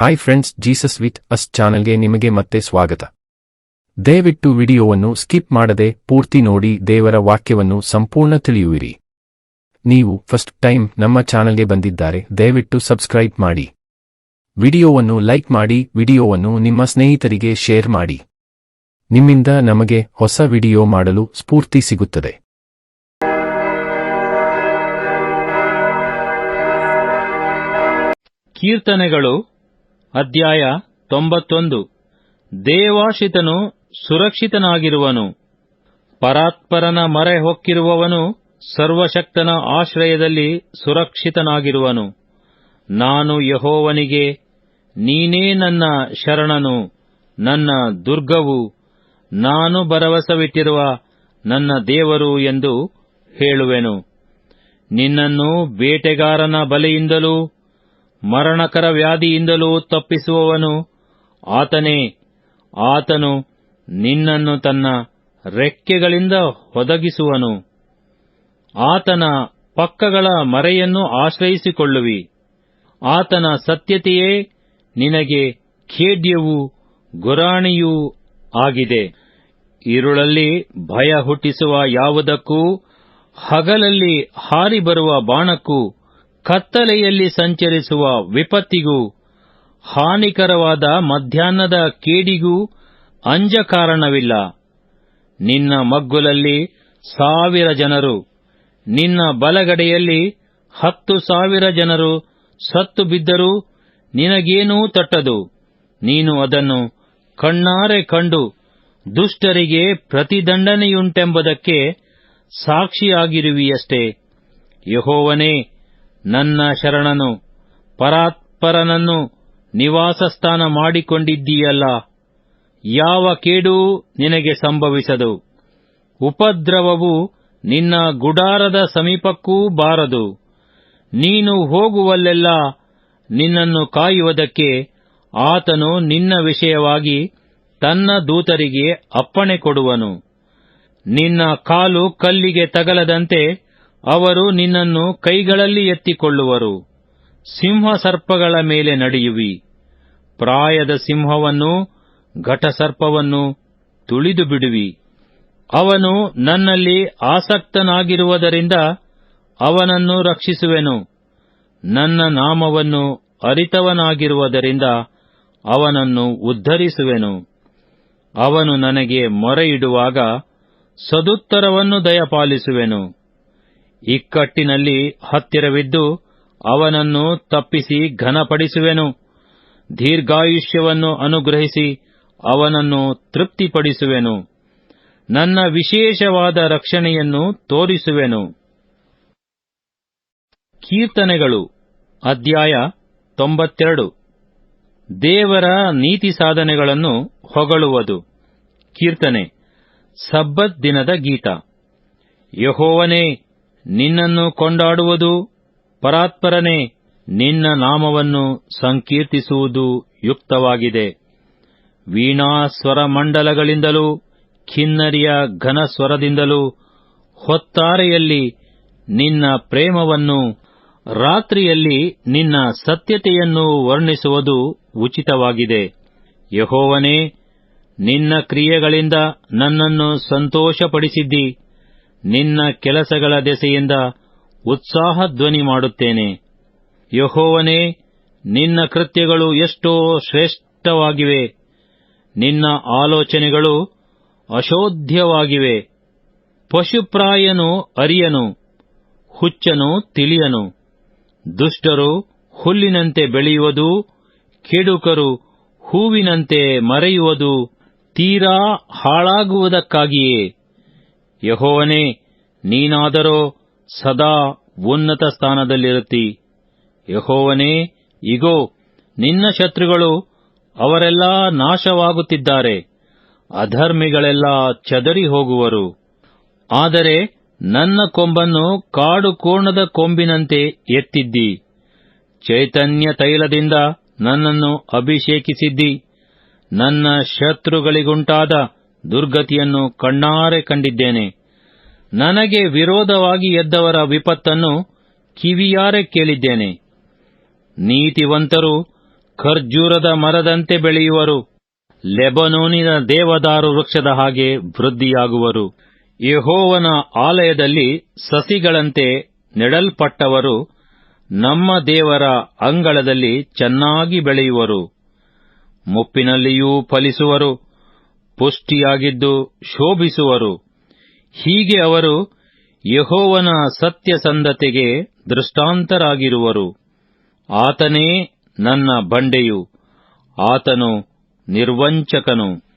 Hi friends, Jesus with us ಚಾನೆಲ್ಗೆ ನಿಮಗೆ ಮತ್ತೆ ಸ್ವಾಗತ. ದಯವಿಟ್ಟು ವಿಡಿಯೋವನ್ನು ಸ್ಕಿಪ್ ಮಾಡದೆ ಪೂರ್ತಿ ನೋಡಿ ದೇವರ ವಾಕ್ಯವನ್ನು ಸಂಪೂರ್ಣ ತಿಳಿಯುವಿರಿ. ನೀವು ಫಸ್ಟ್ ಟೈಮ್ ನಮ್ಮ ಚಾನೆಲ್ಗೆ ಬಂದಿದ್ದಾರೆ, ದಯವಿಟ್ಟು ಸಬ್ಸ್ಕ್ರೈಬ್ ಮಾಡಿ. ವಿಡಿಯೋವನ್ನು ಲೈಕ್ ಮಾಡಿ, ವಿಡಿಯೋವನ್ನು ನಿಮ್ಮ ಸ್ನೇಹಿತರಿಗೆ ಶೇರ್ ಮಾಡಿ. ನಿಮ್ಮಿಂದ ನಮಗೆ ಹೊಸ ವಿಡಿಯೋ ಮಾಡಲು ಸ್ಫೂರ್ತಿ ಸಿಗುತ್ತದೆ. ಕೀರ್ತನೆಗಳು ಅಧ್ಯಾಯ 91. ದೇವಾಶ್ರಿತನು ಸುರಕ್ಷಿತನಾಗಿರುವನು. ಪರಾತ್ಪರನ ಮೊರೆ ಹೊಕ್ಕಿರುವವನು ಸರ್ವಶಕ್ತನ ಆಶ್ರಯದಲ್ಲಿ ಸುರಕ್ಷಿತನಾಗಿರುವನು. ನಾನು ಯೆಹೋವನಿಗೆ, ನೀನೇ ನನ್ನ ಶರಣನು, ನನ್ನ ದುರ್ಗವು, ನಾನು ಭರವಸವಿಟ್ಟಿರುವ ನನ್ನ ದೇವರು ಎಂದು ಹೇಳುವೆನು. ನಿನ್ನನ್ನು ಬೇಟೆಗಾರನ ಬಲೆಯಿಂದಲೂ ಮರಣಕರ ವ್ಯಾಧಿಯಿಂದಲೂ ತಪ್ಪಿಸುವವನು ಆತನೇ. ಆತನು ನಿನ್ನನ್ನು ತನ್ನ ರೆಕ್ಕೆಗಳಿಂದ ಒದಗಿಸುವನು. ಆತನ ಪಕ್ಕಗಳ ಮರೆಯನ್ನು ಆಶ್ರಯಿಸಿಕೊಳ್ಳುವಿ. ಆತನ ಸತ್ಯತೆಯೇ ನಿನಗೆ ಖೇಡ್ಯವೂ ಗುರಾಣಿಯೂ ಆಗಿದೆ. ಇರುಳಲ್ಲಿ ಭಯ ಹುಟ್ಟಿಸುವ ಯಾವುದಕ್ಕೂ, ಹಗಲಲ್ಲಿ ಹಾರಿ ಬರುವ ಬಾಣಕ್ಕೂ, ಕತ್ತಲೆಯಲ್ಲಿ ಸಂಚರಿಸುವ ವಿಪತ್ತಿಗೂ, ಹಾನಿಕರವಾದ ಮಧ್ಯಾಹ್ನದ ಕೇಡಿಗೂ ಅಂಜ ಕಾರಣವಿಲ್ಲ. ನಿನ್ನ ಮಗ್ಗುಲಲ್ಲಿ 1,000 ಜನರು, ನಿನ್ನ ಬಲಗಡೆಯಲ್ಲಿ 10,000 ಜನರು ಸತ್ತು ಬಿದ್ದರೂ ನಿನಗೇನೂ ತಟ್ಟದು. ನೀನು ಅದನ್ನು ಕಣ್ಣಾರೆ ಕಂಡು ದುಷ್ಟರಿಗೆ ಪ್ರತಿದಂಡನೆಯುಂಟೆಂಬುದಕ್ಕೆ ಸಾಕ್ಷಿಯಾಗಿರುವಿಯಷ್ಟೇ. ಯೆಹೋವನೇ ನನ್ನ ಶರಣನು, ಪರಾತ್ಪರನನ್ನು ನಿವಾಸಸ್ಥಾನ ಮಾಡಿಕೊಂಡಿದ್ದೀಯಲ್ಲ. ಯಾವ ಕೇಡೂ ನಿನಗೆ ಸಂಭವಿಸದು, ಉಪದ್ರವವು ನಿನ್ನ ಗುಡಾರದ ಸಮೀಪಕ್ಕೂ ಬಾರದು. ನೀನು ಹೋಗುವಲ್ಲೆಲ್ಲ ನಿನ್ನನ್ನು ಕಾಯುವುದಕ್ಕೆ ಆತನು ನಿನ್ನ ವಿಷಯವಾಗಿ ತನ್ನ ದೂತರಿಗೆ ಅಪ್ಪಣೆ ಕೊಡುವನು. ನಿನ್ನ ಕಾಲು ಕಲ್ಲಿಗೆ ತಗಲದಂತೆ ಅವರು ನಿನ್ನನ್ನು ಕೈಗಳಲ್ಲಿ ಎತ್ತಿಕೊಳ್ಳುವರು. ಸಿಂಹಸರ್ಪಗಳ ಮೇಲೆ ನಡೆಯುವಿ. ಪ್ರಾಯದ ಸಿಂಹವನ್ನೂ ಘಟಸರ್ಪವನ್ನೂ ತುಳಿದು ಬಿಡುವಿ. ಅವನು ನನ್ನಲ್ಲಿ ಆಸಕ್ತನಾಗಿರುವುದರಿಂದ ಅವನನ್ನು ರಕ್ಷಿಸುವೆನು. ನನ್ನ ನಾಮವನ್ನು ಅರಿತವನಾಗಿರುವುದರಿಂದ ಅವನನ್ನು ಉದ್ಧರಿಸುವೆನು. ಅವನು ನನಗೆ ಮೊರೆಯಿಡುವಾಗ ಸದುತ್ತರವನ್ನು ದಯಪಾಲಿಸುವೆನು. ಇಕ್ಕಟ್ಟಿನಲ್ಲಿ ಹತ್ತಿರವಿದ್ದು ಅವನನ್ನು ತಪ್ಪಿಸಿ ಘನಪಡಿಸುವೆನು. ದೀರ್ಘಾಯುಷ್ಯವನ್ನು ಅನುಗ್ರಹಿಸಿ ಅವನನ್ನು ತೃಪ್ತಿಪಡಿಸುವೆನು. ನನ್ನ ವಿಶೇಷವಾದ ರಕ್ಷಣೆಯನ್ನು ತೋರಿಸುವೆನು. ಕೀರ್ತನೆಗಳು ಅಧ್ಯಾಯ 92. ದೇವರ ನೀತಿ ಸಾಧನೆಗಳನ್ನು ಹೊಗಳುವುದು. ಕೀರ್ತನೆ. ಸಬ್ಬತ್ ದಿನದ ಗೀತ. ಯೆಹೋವನೇ, ನಿನ್ನನ್ನು ಕೊಂಡಾಡುವುದು, ಪರಾತ್ಪರನೇ, ನಿನ್ನ ನಾಮವನ್ನು ಸಂಕೀರ್ತಿಸುವುದು ಯುಕ್ತವಾಗಿದೆ. ವೀಣಾ ಸ್ವರಮಂಡಲಗಳಿಂದಲೂ ಕಿನ್ನರಿಯ ಘನಸ್ವರದಿಂದಲೂ ಹೊತ್ತಾರೆಯಲ್ಲಿ ನಿನ್ನ ಪ್ರೇಮವನ್ನು, ರಾತ್ರಿಯಲ್ಲಿ ನಿನ್ನ ಸತ್ಯತೆಯನ್ನು ವರ್ಣಿಸುವುದು ಉಚಿತವಾಗಿದೆ. ಯೆಹೋವನೇ, ನಿನ್ನ ಕ್ರಿಯೆಗಳಿಂದ ನನ್ನನ್ನು ಸಂತೋಷಪಡಿಸಿದ್ದಿ. ನಿನ್ನ ಕೆಲಸಗಳ ದೆಸೆಯಿಂದ ಉತ್ಸಾಹಧ್ವನಿ ಮಾಡುತ್ತೇನೆ. ಯೆಹೋವನೇ, ನಿನ್ನ ಕೃತ್ಯಗಳು ಎಷ್ಟೋ ಶ್ರೇಷ್ಠವಾಗಿವೆ. ನಿನ್ನ ಆಲೋಚನೆಗಳು ಅಶೋಧ್ಯವಾಗಿವೆ. ಪಶುಪ್ರಾಯನು ಅರಿಯನು, ಹುಚ್ಚನು ತಿಳಿಯನು. ದುಷ್ಟರು ಹುಲ್ಲಿನಂತೆ ಬೆಳೆಯುವುದು, ಕೆಡುಕರು ಹೂವಿನಂತೆ ಮರೆಯುವುದು ತೀರಾ ಹಾಳಾಗುವುದಕ್ಕಾಗಿಯೇ. ಯೆಹೋವನೇ, ನೀನಾದರೋ ಸದಾ ಉನ್ನತ ಸ್ಥಾನದಲ್ಲಿರುತ್ತಿ. ಯೆಹೋವನೇ, ಇಗೋ, ನಿನ್ನ ಶತ್ರುಗಳು ಅವರೆಲ್ಲ ನಾಶವಾಗುತ್ತಿದ್ದಾರೆ. ಅಧರ್ಮಿಗಳೆಲ್ಲ ಚದರಿ ಹೋಗುವರು. ಆದರೆ ನನ್ನ ಕೊಂಬನ್ನು ಕಾಡು ಕೋಣದ ಕೊಂಬಿನಂತೆ ಎತ್ತಿದ್ದಿ. ಚೈತನ್ಯ ತೈಲದಿಂದ ನನ್ನನ್ನು ಅಭಿಷೇಕಿಸಿದ್ದಿ. ನನ್ನ ಶತ್ರುಗಳಿಗುಂಟಾದ ದುರ್ಗತಿಯನ್ನು ಕಣ್ಣಾರೆ ಕಂಡಿದ್ದೇನೆ. ನನಗೆ ವಿರೋಧವಾಗಿ ಎದ್ದವರ ವಿಪತ್ತನ್ನು ಕಿವಿಯಾರೆ ಕೇಳಿದ್ದೇನೆ. ನೀತಿವಂತರು ಖರ್ಜೂರದ ಮರದಂತೆ ಬೆಳೆಯುವರು, ಲೆಬನೋನಿನ ದೇವದಾರು ವೃಕ್ಷದ ಹಾಗೆ ವೃದ್ಧಿಯಾಗುವರು. ಯೆಹೋವನ ಆಲಯದಲ್ಲಿ ಸಸಿಗಳಂತೆ ನೆಡಲ್ಪಟ್ಟವರು ನಮ್ಮ ದೇವರ ಅಂಗಳದಲ್ಲಿ ಚೆನ್ನಾಗಿ ಬೆಳೆಯುವರು. ಮುಪ್ಪಿನಲ್ಲಿಯೂ ಫಲಿಸುವರು, ಪುಷ್ಟಿಯಾಗಿದ್ದು ಶೋಭಿಸುವರು. ಹೀಗೆ ಅವರು ಯೆಹೋವನ ಸತ್ಯಸಂಧತೆಗೆ ದೃಷ್ಟಾಂತರಾಗಿರುವರು. ಆತನೇ ನನ್ನ ಬಂಡೆಯು, ಆತನು ನಿರ್ವಂಚಕನು.